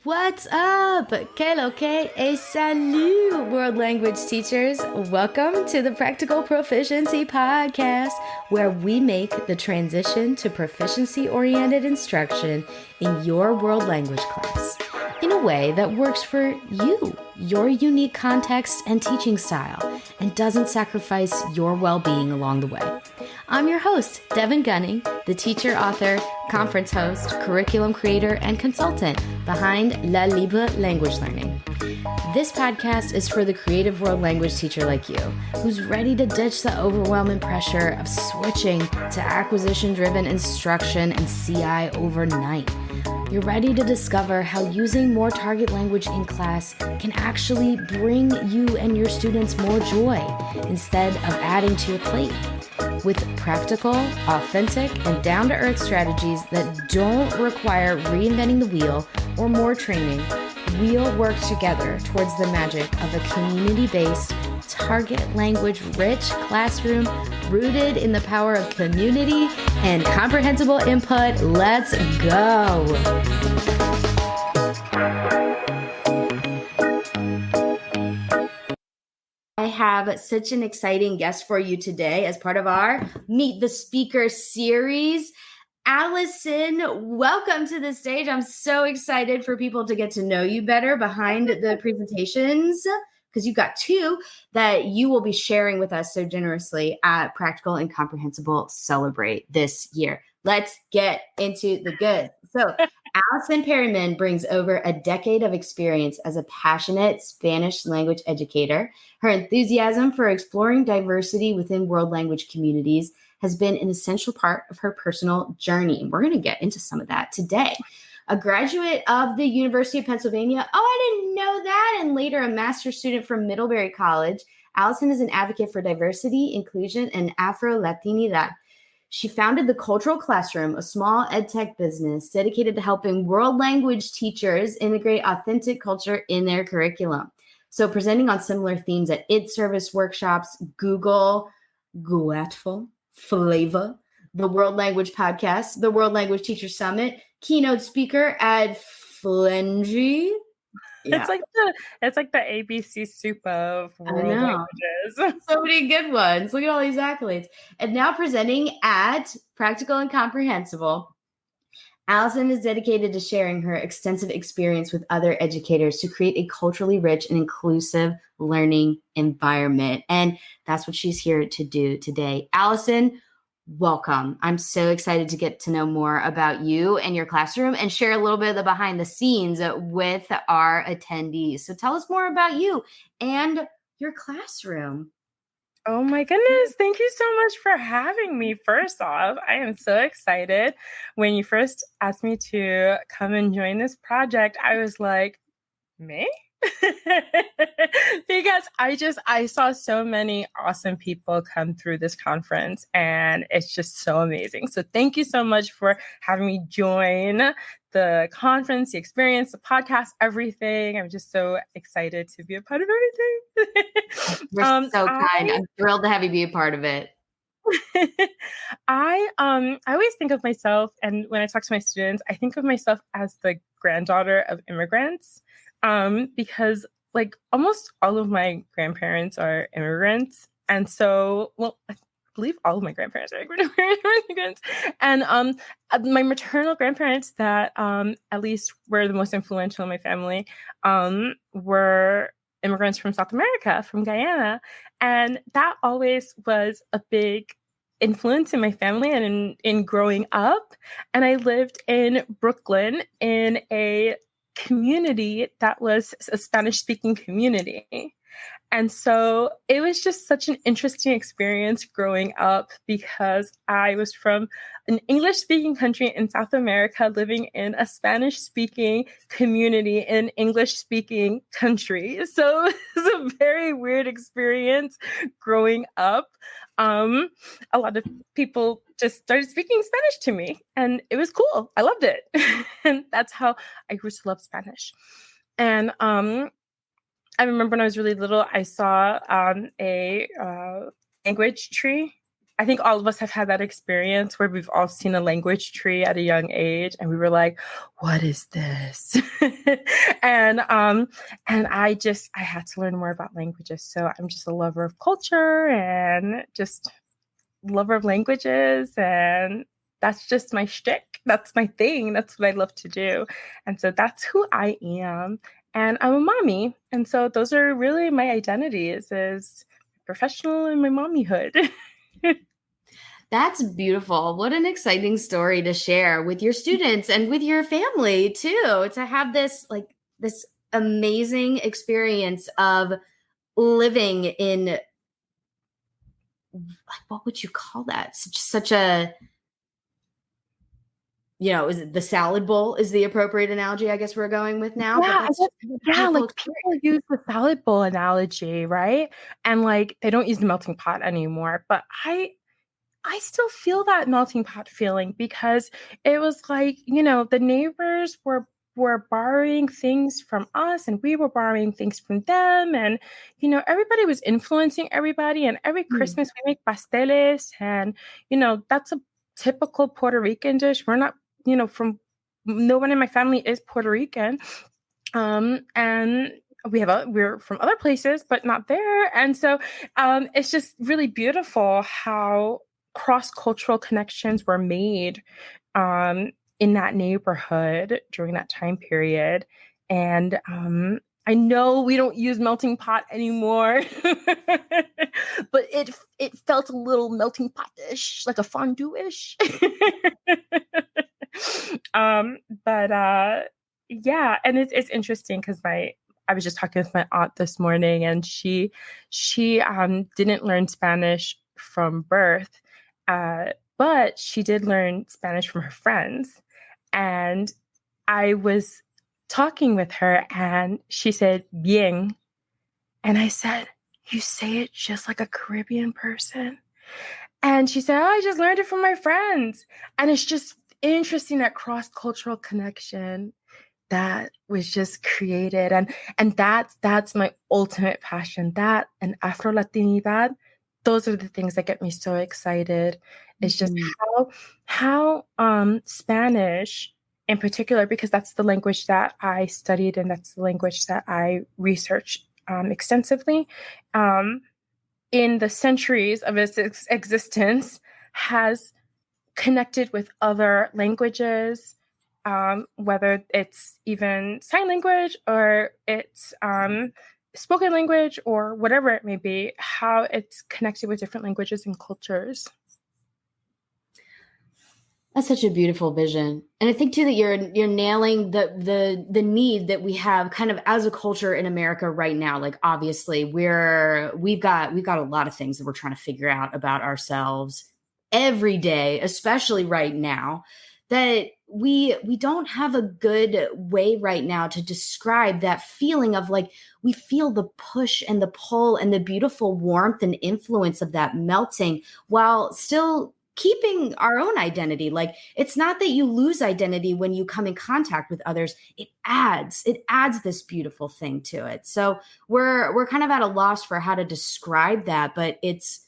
What's up? Que lo que et salut, world language teachers. Welcome to the Practical Proficiency Podcast, where we make the transition to proficiency-oriented instruction in your world language class in a way that works for you, your unique context and teaching style, and doesn't sacrifice your well-being along the way. I'm your host, Devin Gunning, the teacher, author, conference host, curriculum creator, and consultant behind La Libre Language Learning. This podcast is for the creative world language teacher like you, who's ready to ditch the overwhelming pressure of switching to acquisition-driven instruction and CI overnight. You're ready to discover how using more target language in class can actually bring you and your students more joy instead of adding to your plate. With practical, authentic, and down-to-earth strategies that don't require reinventing the wheel or more training, we'll work together towards the magic of a community-based, target language-rich classroom rooted in the power of community and comprehensible input. Let's go! I have such an exciting guest for you today as part of our Meet the Speaker series. Allison, welcome to the stage. I'm so excited for people to get to know you better behind the presentations, because you've got two that you will be sharing with us so generously at Practical and Comprehensible Celebrate this year. Let's get into the good. So Allison Perryman brings over a decade of experience as a passionate Spanish language educator. Her enthusiasm for exploring diversity within world language communities has been an essential part of her personal journey. And we're going to get into some of that today. A graduate of the University of Pennsylvania. Oh, I didn't know that. And later a master's student from Middlebury College. Allison is an advocate for diversity, inclusion, and Afro-Latinidad. She founded the Cultural Classroom, a small edtech business dedicated to helping world language teachers integrate authentic culture in their curriculum. So presenting on similar themes at id service workshops, Google, Guatful, Flavor, the World Language Podcast, the World Language Teacher Summit, keynote speaker at Flengy. Yeah. It's like the ABC soup of world languages. So many good ones. Look at all these accolades. And now presenting at Practical and Comprehensible, Allison is dedicated to sharing her extensive experience with other educators to create a culturally rich and inclusive learning environment. And that's what she's here to do today. Allison, welcome. I'm so excited to get to know more about you and your classroom and share a little bit of the behind the scenes with our attendees. So tell us more about you and your classroom. Oh my goodness. Thank you so much for having me. First off, I am so excited. When you first asked me to come and join this project, I was like, me? Because I saw so many awesome people come through this conference, and it's just so amazing. So thank you so much for having me join the conference, the experience, the podcast, everything. I'm just so excited to be a part of everything. You're so kind. I'm thrilled to have you be a part of it. I always think of myself, and when I talk to my students, I think of myself as the granddaughter of immigrants. Because like almost all of my grandparents are immigrants. And so, well, I believe all of my grandparents are immigrants. And my maternal grandparents that at least were the most influential in my family were immigrants from South America, from Guyana. And that always was a big influence in my family and in growing up. And I lived in Brooklyn in a community that was a Spanish-speaking community. And so it was just such an interesting experience growing up because I was from an English-speaking country in South America living in a Spanish-speaking community in an English-speaking country. So it was a very weird experience growing up. A lot of people just started speaking Spanish to me, and it was cool. I loved it. And that's how I grew to love Spanish. And I remember when I was really little, I saw a language tree I think all of us have had that experience where we've all seen a language tree at a young age and we were like, what is this? And I had to learn more about languages. So I'm just a lover of culture and just lover of languages, and that's just my shtick. That's my thing. That's what I love to do. And so that's who I am. And I'm a mommy. And so those are really my identities, is professional and my mommyhood. That's beautiful. What an exciting story to share with your students and with your family too, to have this amazing experience of living in, what would you call that? Such a, is it the salad bowl is the appropriate analogy I guess we're going with now. Yeah, But that's like people use the salad bowl analogy, right? And like they don't use the melting pot anymore. But I still feel that melting pot feeling, because it was like, the neighbors were borrowing things from us and we were borrowing things from them, and everybody was influencing everybody, and every Christmas we make pasteles, and that's a typical Puerto Rican dish. We're not, no one in my family is Puerto Rican. And we're from other places, but not there. And so it's just really beautiful how cross-cultural connections were made in that neighborhood during that time period. And I know we don't use melting pot anymore, but it felt a little melting pot-ish, like a fondue-ish. But yeah, and it's interesting because I was just talking with my aunt this morning, and she didn't learn Spanish from birth, but she did learn Spanish from her friends. And I was talking with her, and she said bien, and I said, "You say it just like a Caribbean person." And she said, "Oh, I just learned it from my friends." And it's just interesting, that cross-cultural connection that was just created. And that's my ultimate passion. That and Afro-Latinidad, those are the things that get me so excited. It's just how Spanish in particular, because that's the language that I studied and that's the language that I researched extensively, in the centuries of its existence, has connected with other languages, whether it's even sign language or it's spoken language or whatever it may be, how it's connected with different languages and cultures. That's such a beautiful vision. And I think too that you're nailing the need that we have kind of as a culture in America right now. Like obviously we've got a lot of things that we're trying to figure out about ourselves every day, especially right now, that we don't have a good way right now to describe that feeling of like, we feel the push and the pull and the beautiful warmth and influence of that melting while still keeping our own identity. Like, it's not that you lose identity when you come in contact with others. It adds this beautiful thing to it. So we're kind of at a loss for how to describe that, but it's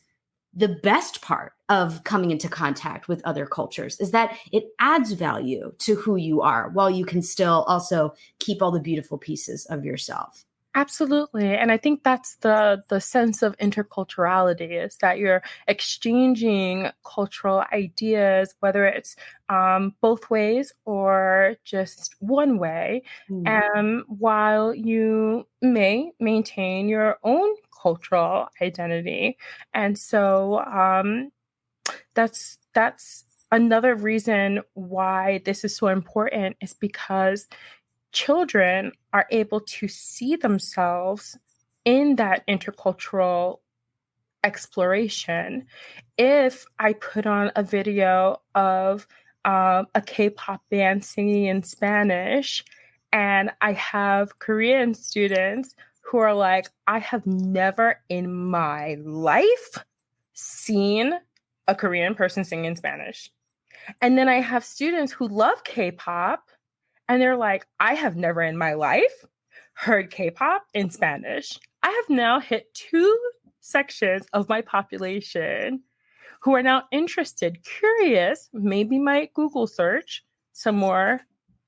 the best part of coming into contact with other cultures is that it adds value to who you are while you can still also keep all the beautiful pieces of yourself. Absolutely. And I think that's the sense of interculturality, is that you're exchanging cultural ideas, whether it's both ways or just one way, while you may maintain your own cultural identity. And so that's another reason why this is so important, is because children are able to see themselves in that intercultural exploration. If I put on a video of a K-pop band singing in Spanish, and I have Korean students who are like, I have never in my life seen a Korean person sing in Spanish. And then I have students who love K-pop, and they're like, I have never in my life heard K-pop in Spanish. I have now hit two sections of my population who are now interested, curious, maybe might Google search some more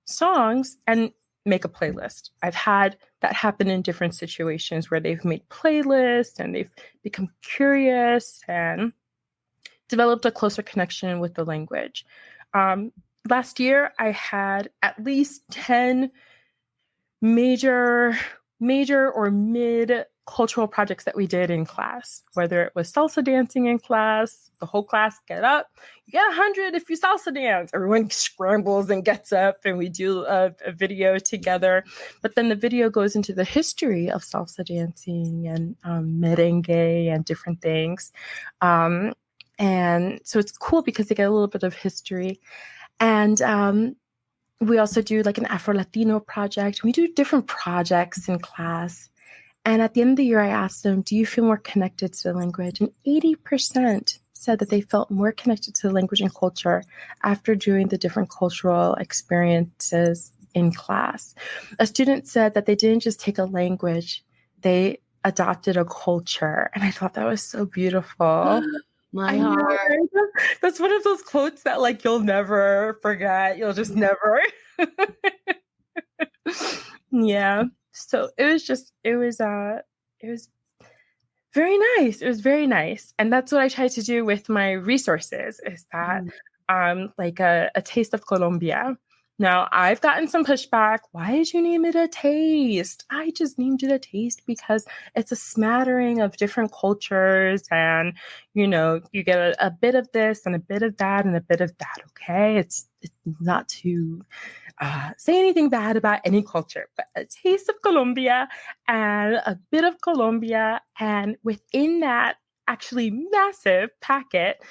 songs and make a playlist. I've had that happen in different situations where they've made playlists and they've become curious and developed a closer connection with the language. Last year, I had at least 10 major or mid cultural projects that we did in class, whether it was salsa dancing in class, the whole class get up, you get 100 if you salsa dance. Everyone scrambles and gets up and we do a video together. But then the video goes into the history of salsa dancing and merengue and different things. And so it's cool because they get a little bit of history. And we also do like an Afro-Latino project. We do different projects in class. And at the end of the year, I asked them, do you feel more connected to the language? And 80% said that they felt more connected to the language and culture after doing the different cultural experiences in class. A student said that they didn't just take a language, they adopted a culture. And I thought that was so beautiful. My heart. That's one of those quotes that like you'll never forget. You'll just never. Yeah. So it was very nice. It was very nice. And that's what I try to do with my resources is that like a taste of Colombia. Now, I've gotten some pushback. Why did you name it a taste? I just named it a taste because it's a smattering of different cultures and, you know, you get a bit of this and a bit of that and a bit of that, okay? It's not to say anything bad about any culture, but a taste of Colombia and a bit of Colombia. And within that actually massive packet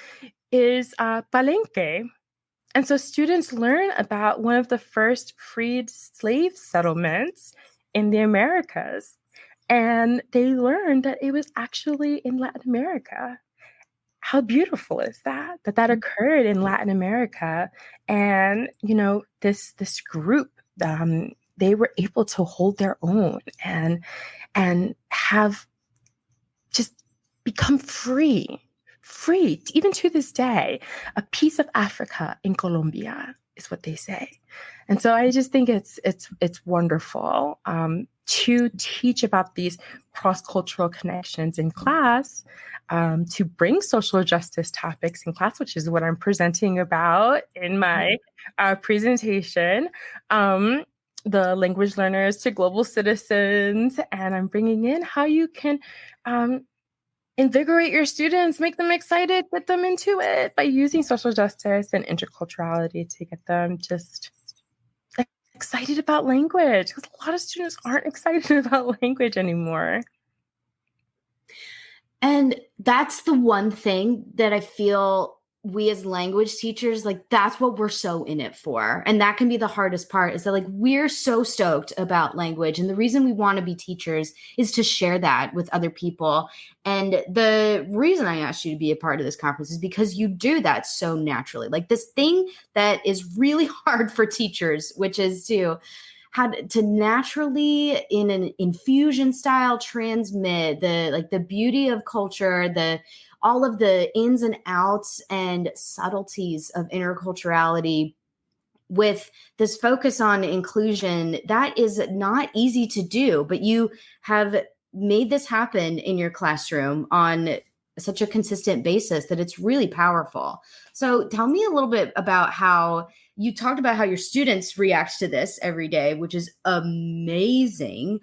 is Palenque. And so students learn about one of the first freed slave settlements in the Americas. And they learn that it was actually in Latin America. How beautiful is that? That occurred in Latin America. And, you know, this group, they were able to hold their own and have just become free, even to this day. A piece of Africa in Colombia is what they say. And so I just think it's wonderful to teach about these cross-cultural connections in class, to bring social justice topics in class, which is what I'm presenting about in my presentation. The language learners to global citizens, and I'm bringing in how you can invigorate your students, make them excited, get them into it by using social justice and interculturality to get them just excited about language, because a lot of students aren't excited about language anymore. And that's the one thing that I feel we as language teachers, like that's what we're so in it for. And that can be the hardest part, is that like we're so stoked about language. And the reason we want to be teachers is to share that with other people. And the reason I asked you to be a part of this conference is because you do that so naturally. Like this thing that is really hard for teachers, which is to naturally in an infusion style transmit the beauty of culture, all of the ins and outs and subtleties of interculturality with this focus on inclusion. That is not easy to do, but you have made this happen in your classroom on such a consistent basis that it's really powerful. So tell me a little bit about how you talked about how your students react to this every day, which is amazing.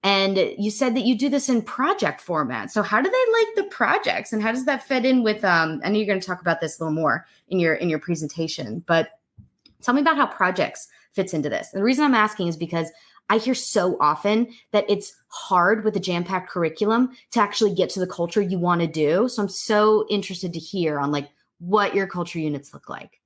And you said that you do this in project format. So how do they like the projects, and how does that fit in with, I know you're going to talk about this a little more in your presentation, but tell me about how projects fits into this. And the reason I'm asking is because I hear so often that it's hard with a jam-packed curriculum to actually get to the culture you want to do. So I'm so interested to hear on like what your culture units look like.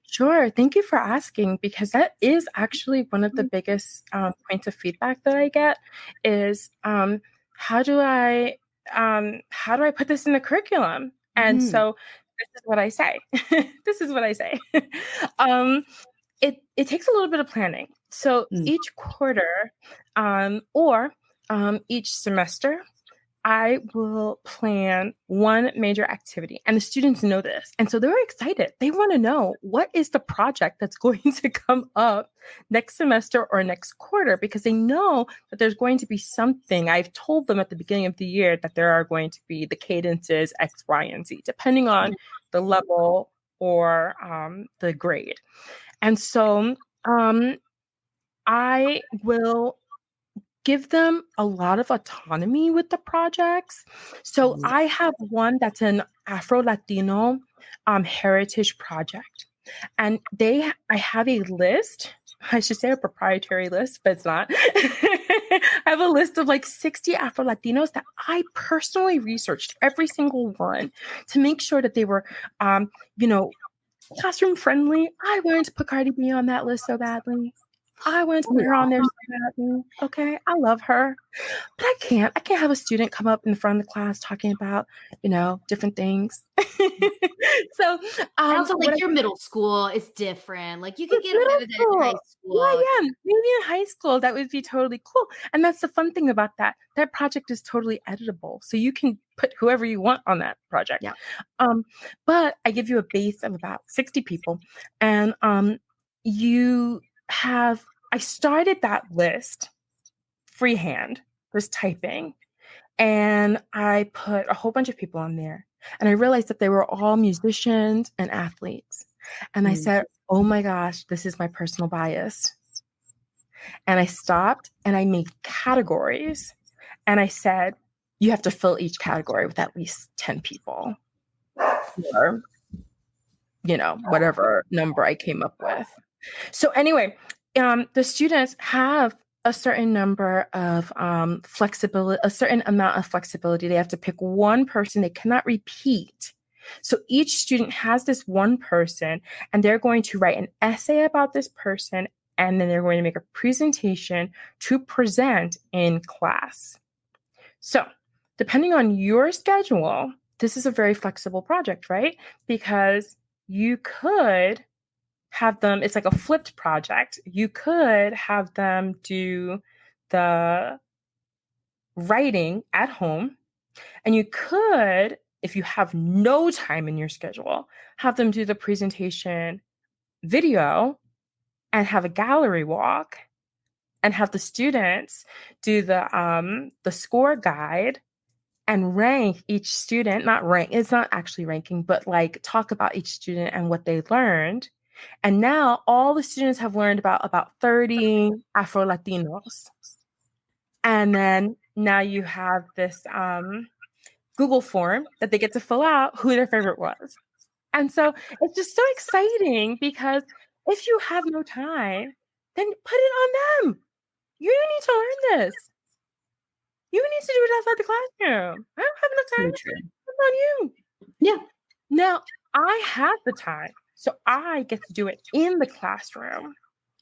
Sure. Thank you for asking, because that is actually one of the biggest points of feedback that I get is how do I put this in the curriculum? And so this is what I say. This is what I say. It takes a little bit of planning. So each quarter or each semester, I will plan one major activity, and the students know this. And so they're excited. They want to know, what is the project that's going to come up next semester or next quarter, because they know that there's going to be something. I've told them at the beginning of the year that there are going to be the cadences X, Y, and Z, depending on the level or the grade. And so I will give them a lot of autonomy with the projects. So I have one that's an Afro-Latino heritage project. And I have a list, I should say a proprietary list, but it's not. I have a list of like 60 Afro-Latinos that I personally researched, every single one, to make sure that they were, classroom friendly. I wanted to put Cardi B on that list so badly. I wanted to put her on there so badly. Okay, I love her, but I can't have a student come up in front of the class talking about, different things. So also, like, your middle school is different. Like, you could get away with it in high school. Yeah, maybe in high school that would be totally cool. And that's the fun thing about that. That project is totally editable, so you can put whoever you want on that project. Yeah. But I give you a base of about 60 people, and I started that list freehand, just typing, and I put a whole bunch of people on there. And I realized that they were all musicians and athletes. And I said, oh my gosh, this is my personal bias. And I stopped and I made categories. And I said, you have to fill each category with at least 10 people. Or, whatever number I came up with. So anyway, the students have a certain number of flexibility, a certain amount of flexibility. They have to pick one person. They cannot repeat. So each student has this one person, and they're going to write an essay about this person, and then they're going to make a presentation to present in class. So depending on your schedule, this is a very flexible project, right? Because you could have them, it's like a flipped project. You could have them do the writing at home, and you could, if you have no time in your schedule, have them do the presentation video and have a gallery walk and have the students do the score guide and rank each student, it's not actually ranking, but like talk about each student and what they learned. And now all the students have learned about 30 Afro-Latinos. And then now you have this Google form that they get to fill out who their favorite was. And so it's just so exciting, because if you have no time, then put it on them. You need to learn this. You need to do it outside the classroom. I don't have enough time. It's on you. Yeah. Now, I have the time, so I get to do it in the classroom.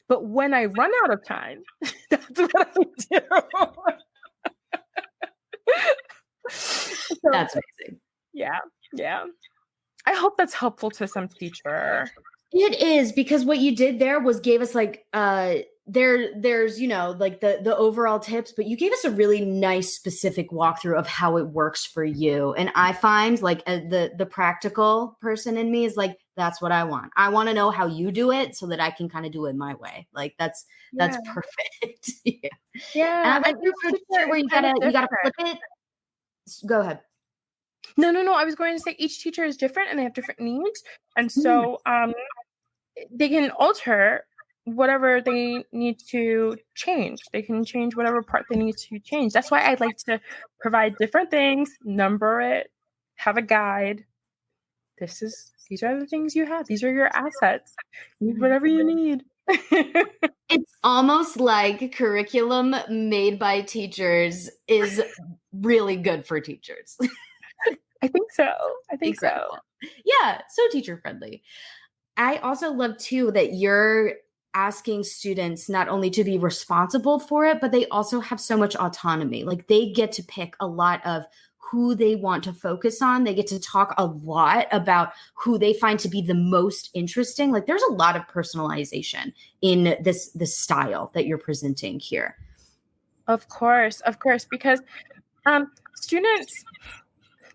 But when I run out of time, that's what I do. That's amazing. Yeah. I hope that's helpful to some teacher. It is, because what you did there was gave us like there's like the overall tips, but you gave us a really nice specific walkthrough of how it works for you. And I find like the practical person in me is like, that's what I want. I want to know how you do it so that I can kind of do it my way. Like that's perfect. Yeah. And I think where you gotta flip it. Go ahead. No. I was going to say each teacher is different and they have different needs. And so they can alter whatever they need to change. They can change whatever part they need to change. That's why I'd like to provide different things, number it, have a guide. These are the things you have. These are your assets. Use whatever you need. It's almost like curriculum made by teachers is really good for teachers. I think so. So. Yeah, so teacher friendly. I also love too that you're asking students not only to be responsible for it, but they also have so much autonomy. Like they get to pick a lot of who they want to focus on. They get to talk a lot about who they find to be the most interesting. Like there's a lot of personalization in this style that you're presenting here. Of course, because students,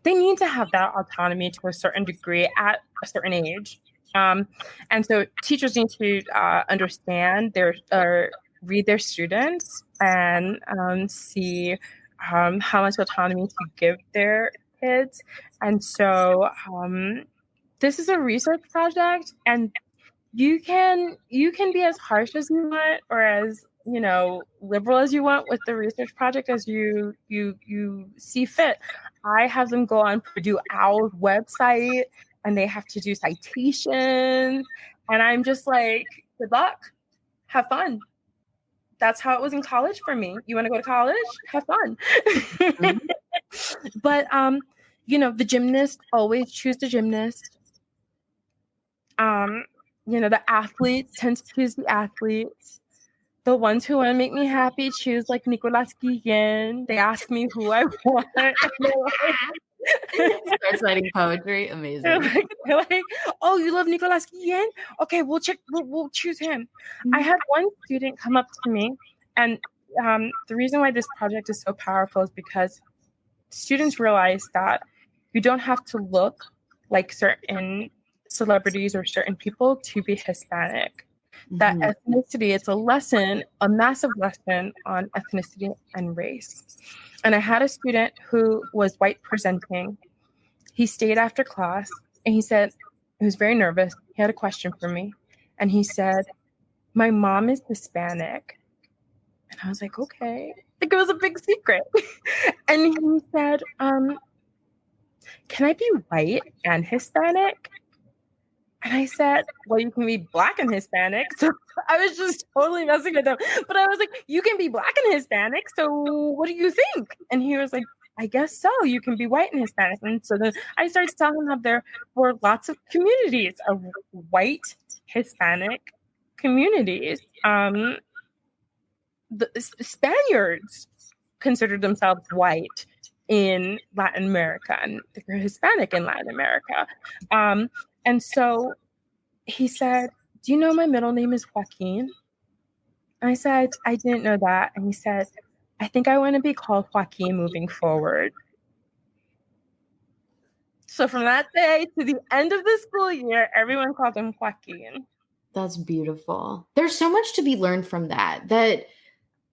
they need to have that autonomy to a certain degree at a certain age. And so teachers need to understand read their students and see how much autonomy to give their kids. And so this is a research project, and you can be as harsh as you want or as liberal as you want with the research project as you see fit. I have them go on Purdue Owl's website and they have to do citations, and I'm just like, good luck, have fun. That's how it was in college for me. You want to go to college? Have fun. Mm-hmm. But the gymnast, always choose the gymnast. The athletes tend to choose the athletes. The ones who want to make me happy choose like Nicolas Guillen. They ask me who I want. Start citing poetry. Amazing. They're like, oh, you love Nicolas Guillen? Okay, we'll choose him. Mm-hmm. I had one student come up to me, and the reason why this project is so powerful is because students realize that you don't have to look like certain celebrities or certain people to be Hispanic. That ethnicity, it's a massive lesson on ethnicity and race. And I had a student who was white presenting. He stayed after class and he said, he was very nervous. He had a question for me. And he said, my mom is Hispanic. And I was like, okay. Like it was a big secret. And he said, can I be white and Hispanic? And I said, well, you can be Black and Hispanic. So I was just totally messing with him. But I was like, you can be Black and Hispanic. So what do you think? And he was like, I guess so. You can be white and Hispanic. And so then I started to tell him that there were lots of communities of white Hispanic communities. The Spaniards considered themselves white in Latin America, and they're Hispanic in Latin America. And so he said, do you know my middle name is Joaquin? And I said, I didn't know that. And he said, I think I want to be called Joaquin moving forward. So from that day to the end of the school year, everyone called him Joaquin. That's beautiful. There's so much to be learned from that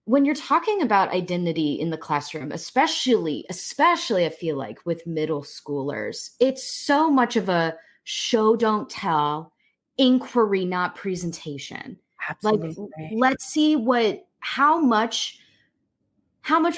when you're talking about identity in the classroom, especially I feel like with middle schoolers, it's so much of a show, don't tell, inquiry, not presentation. Absolutely. Like, let's see how much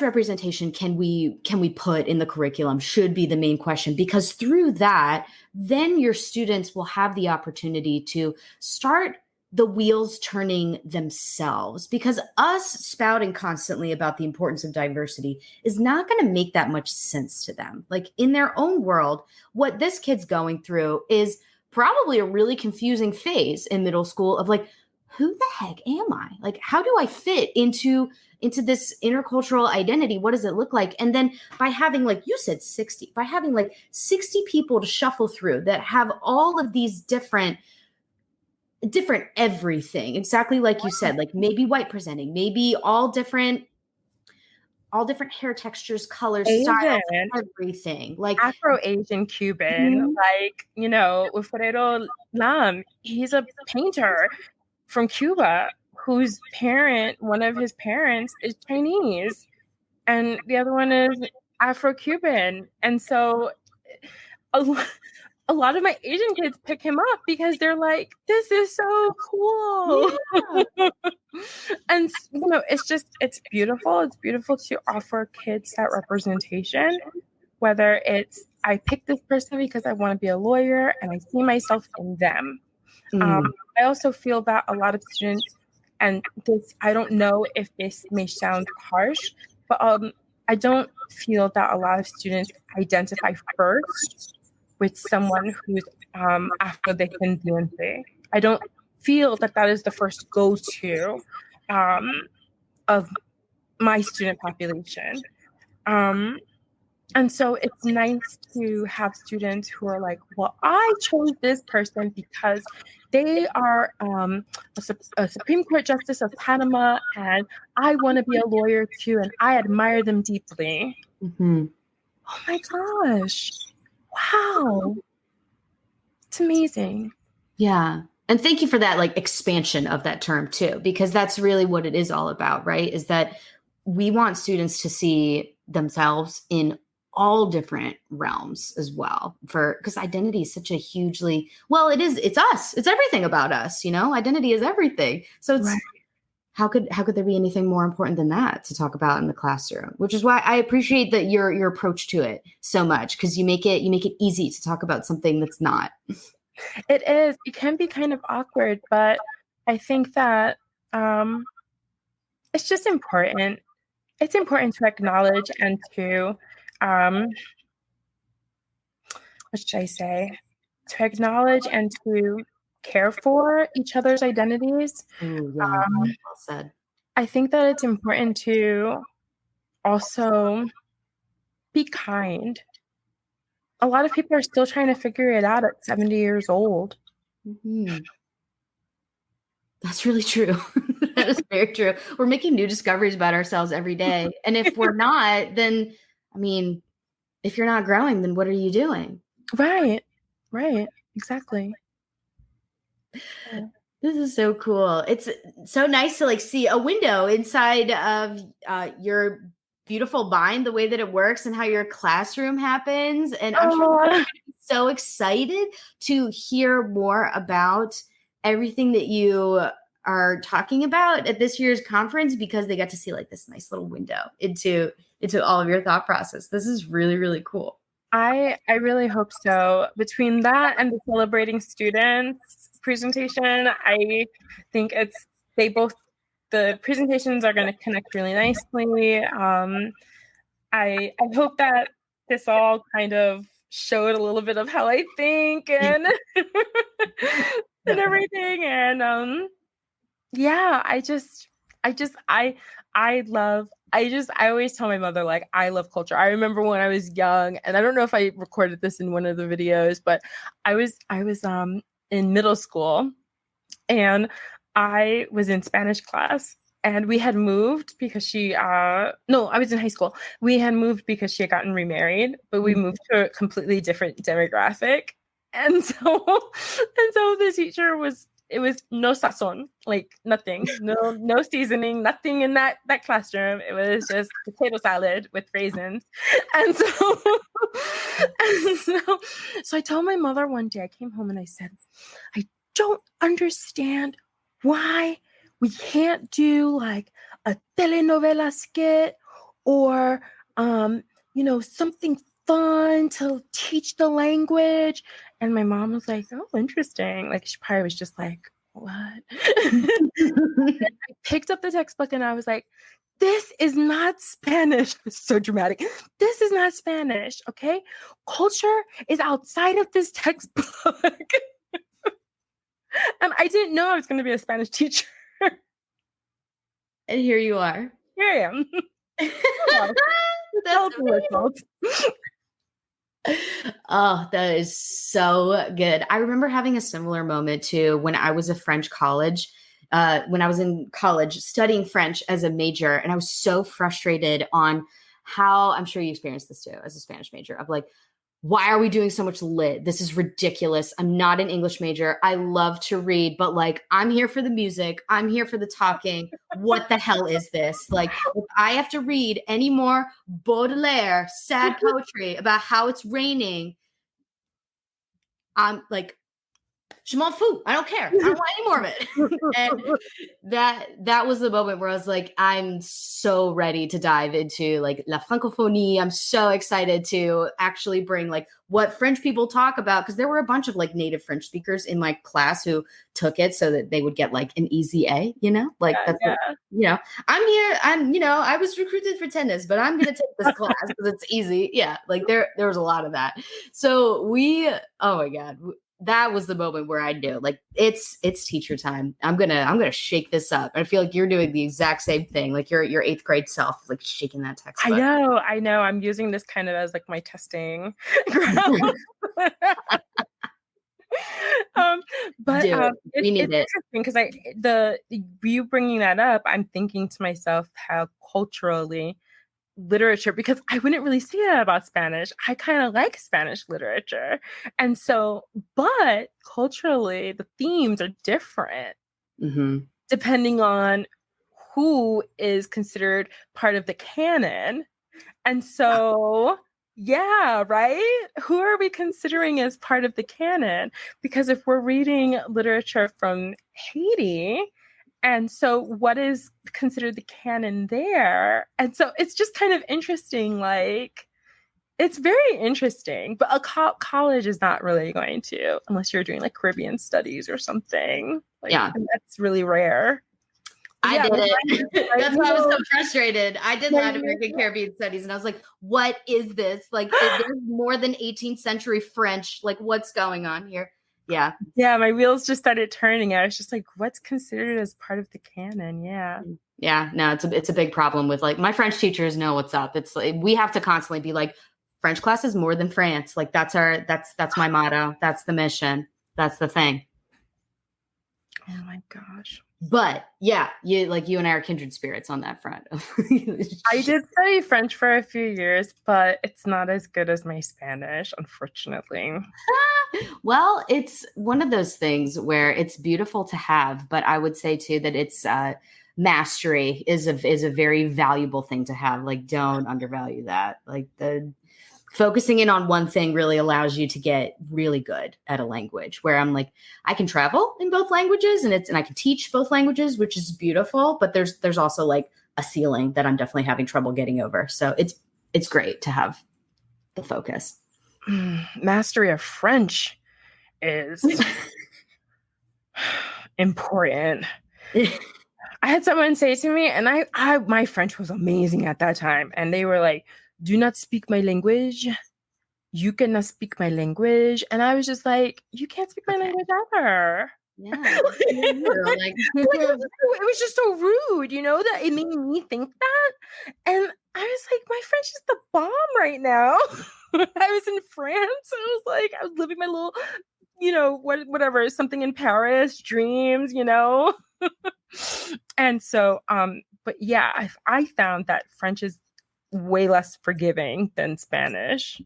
representation can we put in the curriculum should be the main question, because through that, then your students will have the opportunity to start the wheels turning themselves, because us spouting constantly about the importance of diversity is not going to make that much sense to them. Like in their own world, what this kid's going through is probably a really confusing phase in middle school of like, who the heck am I? Like, how do I fit into this intercultural identity? What does it look like? And then by having, like you said, 60 people to shuffle through that have all of these different everything, exactly like you said, like maybe white presenting, maybe all different hair textures, colors, styles, everything, like Afro-Asian Cuban, like, Wilfredo Lam, he's a painter from Cuba whose one of his parents is Chinese and the other one is Afro-Cuban. And so a lot of my Asian kids pick him up because they're like, this is so cool. Yeah. And, it's beautiful. It's beautiful to offer kids that representation, whether it's, I pick this person because I want to be a lawyer and I see myself in them. I also feel that a lot of students, and this, I don't know if this may sound harsh, but I don't feel that a lot of students identify first with someone who's Afro-descendiente. I don't feel that is the first go-to of my student population. And so it's nice to have students who are like, well, I chose this person because they are a Supreme Court Justice of Panama, and I want to be a lawyer too, and I admire them deeply. Mm-hmm. Oh my gosh. Wow. It's amazing. Yeah. And thank you for that like expansion of that term too, because that's really what it is all about, right? Is that we want students to see themselves in all different realms as well, for because identity is such a hugely, well, it's us. It's everything about us, identity is everything. So it's Right. how could there be anything more important than that to talk about in the classroom? Which is why I appreciate that your approach to it so much, because you make it easy to talk about something that's not. It is. It can be kind of awkward, but I think that it's just important. It's important to acknowledge and to, what should I say? To acknowledge and to care for each other's identities. Oh, yeah. Well said. I think that it's important to also be kind. A lot of people are still trying to figure it out at 70 years old. Mm-hmm. That's really true. That is very true. We're making new discoveries about ourselves every day. And if we're not, then, I mean, if you're not growing, then what are you doing? Right. Exactly. Yeah. This is so cool. It's so nice to like see a window inside of your beautiful mind, the way that it works and how your classroom happens. And I'm sure you're so excited to hear more about everything that you are talking about at this year's conference, because they got to see like this nice little window into all of your thought process. This is really, really cool. I really hope so. Between that and the celebrating students presentation, I think the presentations are going to connect really nicely. I hope that this all kind of showed a little bit of how I think and and everything. And yeah, I always tell my mother, like, I love culture. I remember when I was young, and I don't know if I recorded this in one of the videos, but I was in middle school, and I was in Spanish class, and we had moved because I was in high school. We had moved because she had gotten remarried, but we moved to a completely different demographic. And so the teacher was no sazon, like nothing, no seasoning, nothing in that classroom. It was just potato salad with raisins. And so I told my mother one day, I came home and I said, I don't understand why we can't do like a telenovela skit or something fun to teach the language. And my mom was like, oh, interesting. Like, she probably was just like, what? I picked up the textbook and I was like, this is not Spanish. It's so dramatic. This is not Spanish, okay? Culture is outside of this textbook. And I didn't know I was going to be a Spanish teacher. And here you are. Here I am. Oh, that is so good. I remember having a similar moment too when I was in college studying French as a major. And I was so frustrated on how, I'm sure you experienced this too as a Spanish major, of like, why are we doing so much lit? This is ridiculous. I'm not an English major. I love to read, but like, I'm here for the music. I'm here for the talking. What the hell is this? Like, if I have to read any more Baudelaire, sad poetry about how it's raining, I'm like, je m'en fous. I don't care. I don't want any more of it. And that was the moment where I was like, I'm so ready to dive into like La Francophonie. I'm so excited to actually bring like what French people talk about, because there were a bunch of like native French speakers in my class who took it so that they would get like an easy A, like that's what, I'm here. I was recruited for tennis, but I'm going to take this class because it's easy. Yeah. Like there was a lot of that. So oh my God. That was the moment where I knew, like, it's teacher time. I'm gonna shake this up. I feel like you're doing the exact same thing, like your 8th grade self, like shaking that textbook. I know. I'm using this kind of as like my testing ground. But we need it because you bringing that up, I'm thinking to myself how culturally literature, because I wouldn't really say that about Spanish. I kind of like Spanish literature. And so, but culturally, the themes are different depending on who is considered part of the canon. And so, yeah, right? Who are we considering as part of the canon? Because if we're reading literature from Haiti, and so what is considered the canon there? And so it's just kind of interesting. Like, it's very interesting, but a college is not really going to, unless you're doing like Caribbean studies or something. Like, Yeah. and that's really rare. I did it. That's why I was so frustrated. I did Latin American Caribbean studies, and I was like, what is this? Like, there's more than 18th century French. Like, what's going on here? Yeah. Yeah, my wheels just started turning. I was just like, what's considered as part of the canon? Yeah. Yeah, no, it's a big problem with, like, my French teachers know what's up. It's like, we have to constantly be like, French class is more than France. Like, that's my motto. That's the mission. That's the thing. Oh my gosh. But yeah, you and I are kindred spirits on that front. I did study French for a few years, but it's not as good as my Spanish, unfortunately. Well, it's one of those things where it's beautiful to have, but I would say too that it's mastery is a very valuable thing to have. Like, don't undervalue that. Like, the focusing in on one thing really allows you to get really good at a language, where I'm like, I can travel in both languages and I can teach both languages, which is beautiful. But there's also like a ceiling that I'm definitely having trouble getting over. So it's great to have the focus. Mastery of French is important. I had someone say to me, and I my French was amazing at that time, and they were like, do not speak my language. You cannot speak my language. And I was just like, you can't speak my language either. Yeah. It was just so rude, that it made me think that. And I was like, my French is the bomb right now. I was in France. And I was living my little, whatever, something in Paris, dreams, And so, but yeah, I found that French is way less forgiving than Spanish.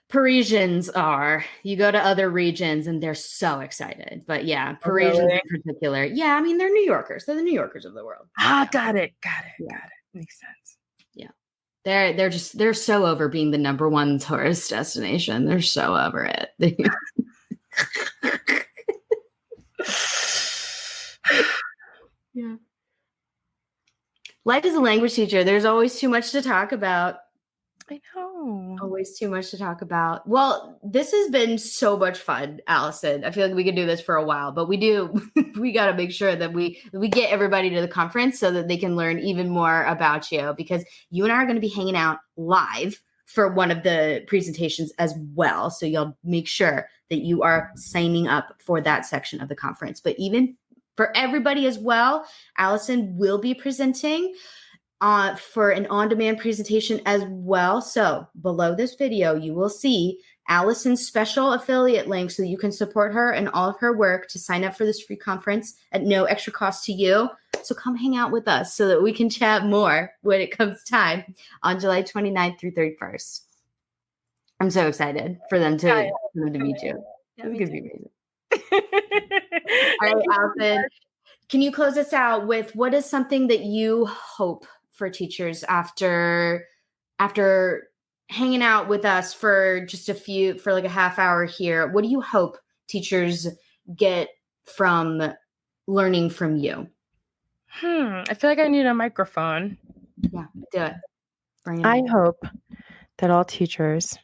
Parisians are. You go to other regions and they're so excited. But yeah, Parisians in particular. Yeah, I mean, they're New Yorkers. They're the New Yorkers of the world. Got it. Makes sense. Yeah. They're so over being the number one tourist destination. They're so over it. Yeah. Life as a language teacher, there's always too much to talk about. I know. Always too much to talk about. Well, this has been so much fun, Allison. I feel like we could do this for a while, but we got to make sure that we get everybody to the conference so that they can learn even more about you, because you and I are going to be hanging out live for one of the presentations as well. So you'll make sure that you are signing up for that section of the conference. But even for everybody as well, Allison will be presenting for an on-demand presentation as well. So below this video, you will see Allison's special affiliate link so that you can support her and all of her work to sign up for this free conference at no extra cost to you. So come hang out with us so that we can chat more when it comes time on July 29th through 31st. I'm so excited for them to meet you. Yeah, it's going to be amazing. All right, Allison, can you close us out with what is something that you hope for teachers after hanging out with us for like a half hour here? What do you hope teachers get from learning from you? I feel like I need a microphone. Yeah, do it. Bring it I in. hope that all teachers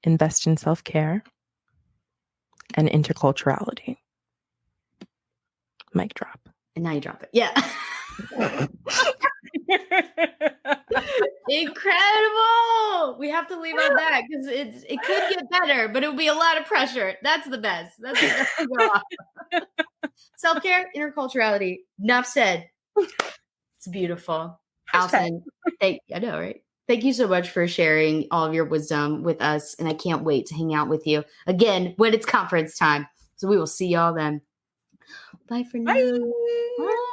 invest in self-care and interculturality. Mic drop. And now you drop it. Yeah. Incredible. We have to leave on that because it could get better, but it would be a lot of pressure. That's the best. That's the best to go off. Self-care, interculturality. Enough said. It's beautiful. Allison, I know, right? Thank you so much for sharing all of your wisdom with us. And I can't wait to hang out with you again when it's conference time. So we will see y'all then. Bye for now. Bye. Bye.